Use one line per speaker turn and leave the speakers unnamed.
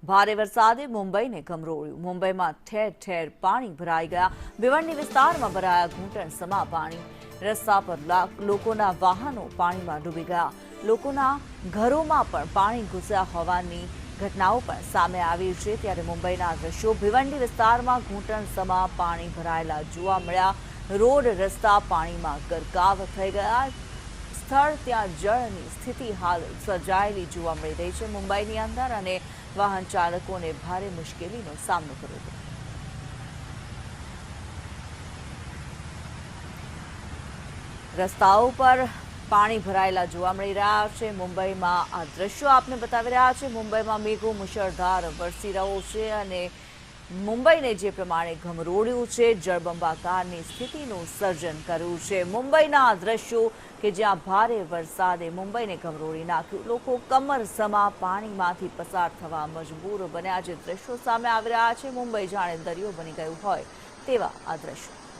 ભારે વરસાદે મુંબઈને ગમરોળ્યું. મુંબઈમાં ઠેર ઠેર પાણી ભરાઈ ગયા. ભિવંડી વિસ્તારમાં ભરાયા ઘૂંટણ સમા પાણી. રસ્તા પર લોકોના વાહનો પાણીમાં ડૂબી ગયા. લોકોના ઘરોમાં પણ પાણી ઘૂસ્યા હોવાની ઘટનાઓ પણ સામે આવી છે. ત્યારે મુંબઈના દ્રશ્યો ભિવંડી વિસ્તારમાં ઘૂંટણ સમા પાણી ભરાયેલા જોવા મળ્યા. રોડ રસ્તા પાણીમાં ગરકાવ થઈ ગયા. સ્થળ ત્યાં જળની સ્થિતિ હાલ સર્જાયેલી જોવા મળી રહી છે. મુંબઈની અંદર અને વાહન ચાલકોને ભારે મુશ્કેલીનો સામનો કરવો પડ્યો. રસ્તાઓ પર પાણી ભરાયેલા જોવા મળી રહ્યા છે. મુંબઈમાં આ દ્રશ્યો આપને બતાવી રહ્યા છે. મુંબઈમાં મેઘો મુશળધાર વરસી રહ્યો છે અને મુંબઈને જે પ્રમાણે ગમરોળ્યું છે, જળબંબાકારની સ્થિતિનું સર્જન કર્યું છે. મુંબઈના આ દ્રશ્યો કે જ્યાં ભારે વરસાદે મુંબઈને ગમરોળી નાખ્યું. લોકો કમર સમા પાણીમાંથી પસાર થવા મજબૂર બન્યા. જે દ્રશ્યો સામે આવી રહ્યા છે, મુંબઈ જાણે દરિયો બની ગયું હોય તેવા આ દ્રશ્યો.